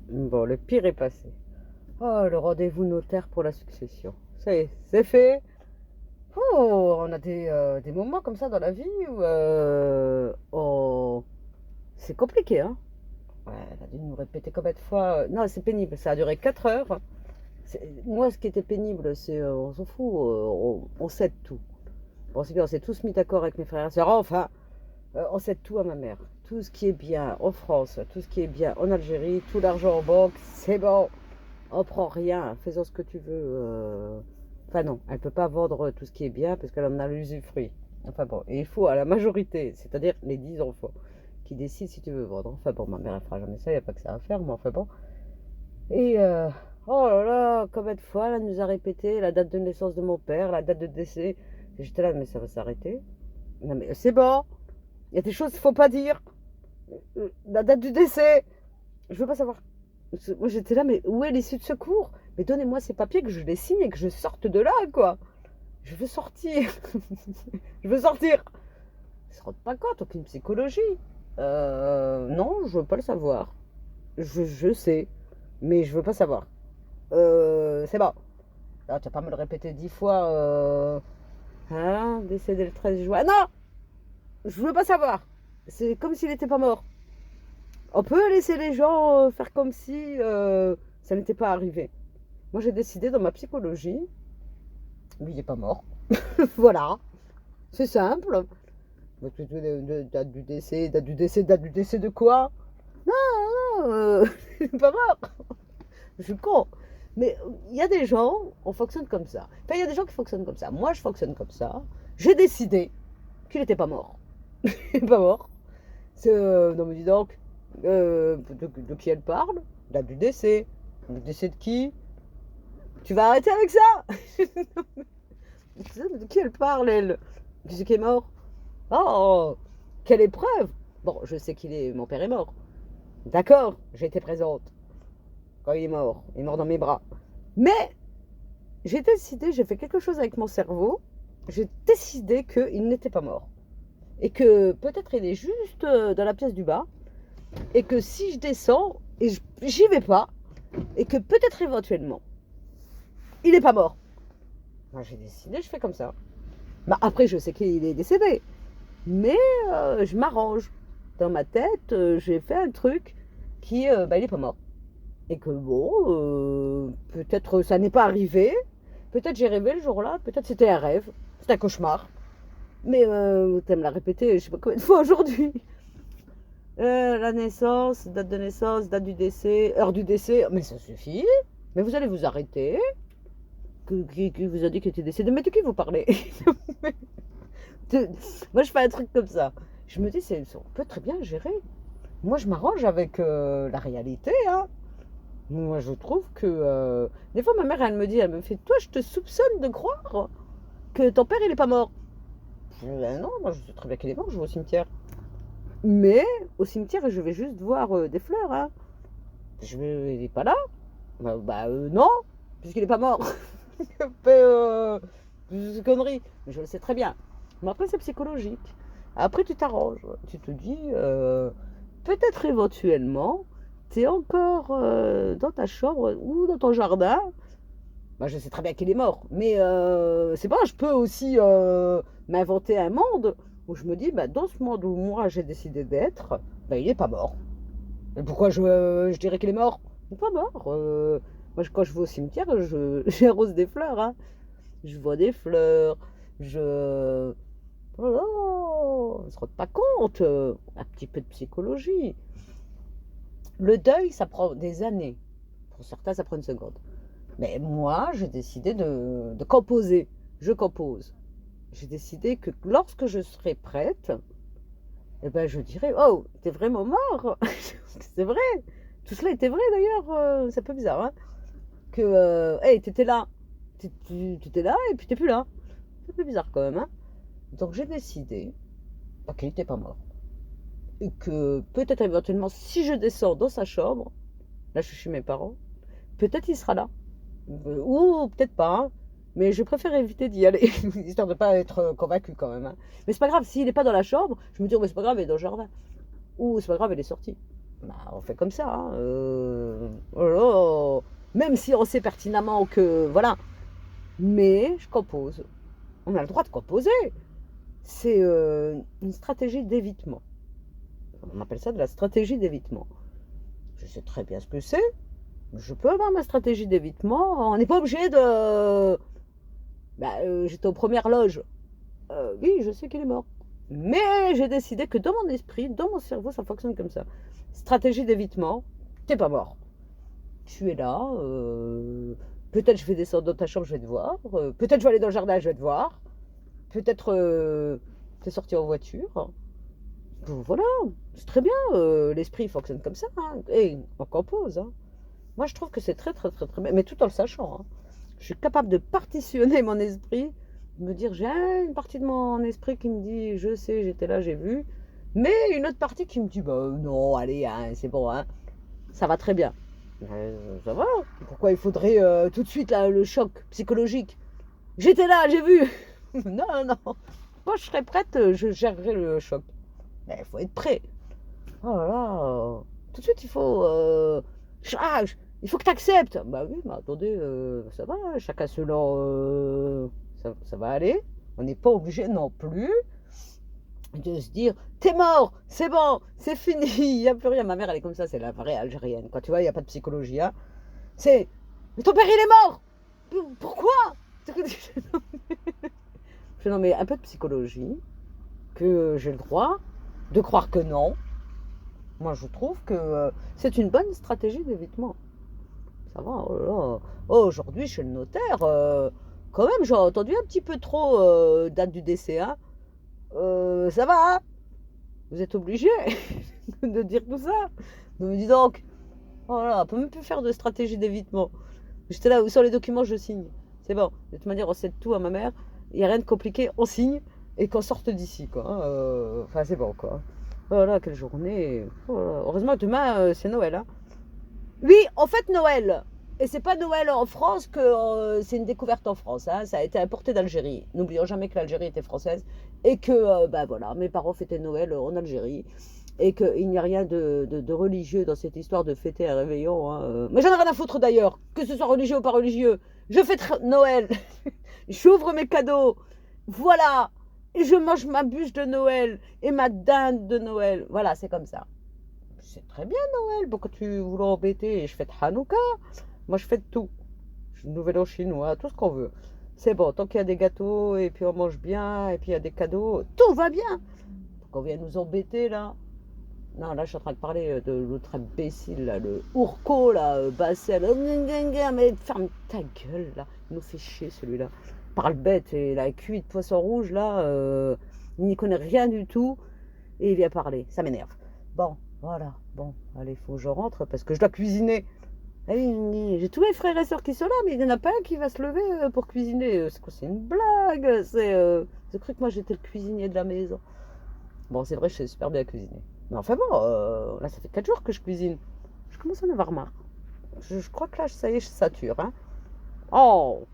Bon, le pire est passé. Oh, le rendez-vous notaire pour la succession. Ça y est, c'est fait. Oh, on a des moments comme ça dans la vie où c'est compliqué, hein. Ouais, elle a dû nous répéter combien de fois. Non, c'est pénible. Ça a duré 4 heures. Moi, ce qui était pénible, c'est on s'en fout, on cède tout. Bon, c'est bien, on s'est tous mis d'accord avec mes frères et sœurs. Enfin, on cède tout à ma mère. Tout ce qui est bien en France, tout ce qui est bien en Algérie, tout l'argent en banque, c'est bon. On prend rien, fais-en ce que tu veux. Enfin non, elle ne peut pas vendre tout ce qui est bien parce qu'elle en a l'usufruit. Enfin bon, et il faut à la majorité, c'est-à-dire les 10 enfants, qui décident si tu veux vendre. Enfin bon, ma mère elle fera jamais ça, il n'y a pas que ça à faire, mais enfin bon. Et oh là là, combien de fois elle nous a répété la date de naissance de mon père, la date de décès. J'étais là, mais ça va s'arrêter. Non mais c'est bon, il y a des choses qu'il ne faut pas dire. La date du décès, je veux pas savoir. Moi j'étais là, mais où est l'issue de secours? Mais donnez-moi ces papiers que je les signe et que je sorte de là, quoi. Je veux sortir. Je veux sortir. Ils se rendent pas compte, aucune psychologie. Non, je veux pas le savoir. Je sais, mais je veux pas savoir. C'est bon. Là, tu vas pas me le répéter 10 fois. Hein, décédé le 13 juin. Non, je veux pas savoir. C'est comme s'il était pas mort. On peut laisser les gens faire comme si ça n'était pas arrivé. Moi, j'ai décidé dans ma psychologie, lui, il n'est pas mort. Voilà, c'est simple. Date du décès, date du décès, date du décès de quoi? Non, il n'est pas mort. Je suis con. Mais il y a des gens, on fonctionne comme ça. Enfin, il y a des gens qui fonctionnent comme ça. Moi, je fonctionne comme ça. J'ai décidé qu'il n'était pas mort. Il n'est pas mort. Non, mais dis donc, de qui elle parle? Date du décès. Le décès de qui? Tu vas arrêter avec ça? De qui elle parle, elle? Qui c'est qui est mort? Oh, quelle épreuve! Bon, je sais mon père est mort. D'accord, j'ai été présente quand il est mort. Il est mort dans mes bras. Mais j'ai décidé, j'ai fait quelque chose avec mon cerveau. J'ai décidé qu'il n'était pas mort. Et que peut-être il est juste dans la pièce du bas. Et que si je descends, et j'y vais pas, et que peut-être éventuellement, il n'est pas mort. Moi, j'ai décidé, je fais comme ça. Bah, après, je sais qu'il est décédé. Mais je m'arrange. Dans ma tête, j'ai fait un truc qui, bah, il n'est pas mort. Et que bon, peut-être ça n'est pas arrivé. Peut-être j'ai rêvé le jour-là. Peut-être c'était un rêve. C'est un cauchemar. Mais t'aimes la répéter, je sais pas combien de fois aujourd'hui. La naissance, date du décès, heure du décès. Mais ça suffit. Mais vous allez vous arrêter. Qui vous a dit qu'il était décédé? Mais de qui vous parlez? Moi, je fais un truc comme ça. Je me dis, on peut très bien gérer. Moi, je m'arrange avec la réalité. Hein. Moi, je trouve que. Des fois, ma mère, elle me fait, toi, je te soupçonne de croire que ton père, il est pas mort. Je dis, ben non, moi, je sais très bien qu'il est mort, je vais au cimetière. Mais au cimetière, je vais juste voir des fleurs. Hein. Il est pas là. Non, puisqu'il est pas mort. C'est connerie. Mais je le sais très bien. Mais après, c'est psychologique. Après, tu t'arranges. Tu te dis, peut-être éventuellement, tu es encore dans ta chambre ou dans ton jardin. Bah, je sais très bien qu'il est mort. Mais c'est pas, je peux aussi m'inventer un monde où je me dis, bah, dans ce monde où moi j'ai décidé d'être, bah, il est pas mort. Et pourquoi je dirais qu'il est mort? Il n'est pas mort. Moi, quand je vais au cimetière, j'arrose des fleurs. Hein. Je vois des fleurs. Je. Oh là là, on ne se rend pas compte. Un petit peu de psychologie. Le deuil, ça prend des années. Pour certains, ça prend une seconde. Mais moi, j'ai décidé de composer. Je compose. J'ai décidé que lorsque je serai prête, eh ben, je dirais, oh, t'es vraiment mort. C'est vrai. Tout cela était vrai d'ailleurs. C'est un peu bizarre. Hein, que, hey, t'étais là. T'étais là et puis t'es plus là. C'est un peu bizarre quand même. Hein. Donc j'ai décidé qu'il n'était pas mort. Et que peut-être éventuellement, si je descends dans sa chambre, là je suis chez mes parents, peut-être il sera là. Ou peut-être pas. Hein. Mais je préfère éviter d'y aller, histoire de ne pas être convaincu quand même. Hein. Mais c'est pas grave, s'il n'est pas dans la chambre, je me dis, oh, mais c'est pas grave, il est dans le jardin. Ou c'est pas grave, il est sorti. Bah, on fait comme ça. Hein, oh là là. Même si on sait pertinemment que. Voilà. Mais je compose. On a le droit de composer. C'est une stratégie d'évitement. On appelle ça de la stratégie d'évitement. Je sais très bien ce que c'est. Je peux avoir ma stratégie d'évitement. On n'est pas obligé de. Bah, j'étais aux premières loges. Oui, je sais qu'il est mort. Mais j'ai décidé que dans mon esprit, dans mon cerveau, ça fonctionne comme ça. Stratégie d'évitement, t'es pas mort. Tu es là. Peut-être je vais descendre dans ta chambre, je vais te voir. Peut-être je vais aller dans le jardin, je vais te voir. Peut-être t'es sorti en voiture. Bon, voilà, c'est très bien. L'esprit fonctionne comme ça. Hein. Et on compose. Hein. Moi, je trouve que c'est très, très, très, très bien. Mais tout en le sachant. Hein. Je suis capable de partitionner mon esprit, de me dire j'ai une partie de mon esprit qui me dit je sais, j'étais là, j'ai vu, mais une autre partie qui me dit bah non, allez, hein, c'est bon, hein, ça va très bien. Ça va. Pourquoi il faudrait tout de suite là, le choc psychologique? J'étais là, j'ai vu. Non, non, non. Moi, je serais prête, je gérerai le choc. Mais il faut être prêt. Oh là là. Tout de suite, il faut. Il faut que tu acceptes. Bah oui, mais attendez, ça va, chacun selon. Ça va aller. On n'est pas obligé non plus de se dire t'es mort, c'est bon, c'est fini, il n'y a plus rien. Ma mère, elle est comme ça, c'est la vraie algérienne. Quand tu vois, il n'y a pas de psychologie. Hein. C'est mais ton père, il est mort. Pourquoi? Je non, mais un peu de psychologie, que j'ai le droit de croire que non. Moi, je trouve que c'est une bonne stratégie d'évitement. Ça va, oh là là. Oh, aujourd'hui, chez le notaire, quand même, j'ai entendu un petit peu trop date du décès. Hein. Ça va, hein. Vous êtes obligé de dire tout ça. Donc, me dis donc, oh là, on peut même plus faire de stratégie d'évitement. J'étais là, sur les documents, je signe. C'est bon. De toute manière, on cède tout à ma mère. Il n'y a rien de compliqué, on signe et qu'on sorte d'ici, quoi. Hein. Enfin, c'est bon, quoi. Oh là, quelle journée. Oh là. Heureusement, demain, c'est Noël. Hein. Oui, en fait, Noël. Et c'est pas Noël en France que c'est une découverte en France. Hein. Ça a été importé d'Algérie. N'oublions jamais que l'Algérie était française et que, bah voilà, mes parents fêtaient Noël en Algérie et qu'il n'y a rien de religieux dans cette histoire de fêter un réveillon. Hein. Mais j'en ai rien à foutre d'ailleurs, que ce soit religieux ou pas religieux. Je fête Noël. J'ouvre mes cadeaux. Voilà. Et je mange ma bûche de Noël et ma dinde de Noël. Voilà, c'est comme ça. C'est très bien Noël, pourquoi tu voulais embêter? Je fête Hanouka, moi je fête tout. Nouvel An chinois, tout ce qu'on veut. C'est bon, tant qu'il y a des gâteaux, et puis on mange bien, et puis il y a des cadeaux, tout va bien. Qu'on vienne nous embêter là. Non, là je suis en train de parler de l'autre imbécile, là, le Ourco, là, Bassel. Mais ferme ta gueule là, il nous fait chier celui-là. Parle bête, et la cuite de poisson rouge là, il n'y connaît rien du tout, et il vient parler, ça m'énerve. Bon, voilà, bon, allez, il faut que je rentre parce que je dois cuisiner. J'ai tous mes frères et sœurs qui sont là, mais il n'y en a pas un qui va se lever pour cuisiner. C'est quoi, c'est une blague? J'ai cru que moi j'étais le cuisinier de la maison. Bon, c'est vrai, je sais super bien cuisiner. Mais enfin bon, là ça fait 4 jours que je cuisine. Je commence à en avoir marre. Je crois que là, ça y est, je sature. Hein. Oh,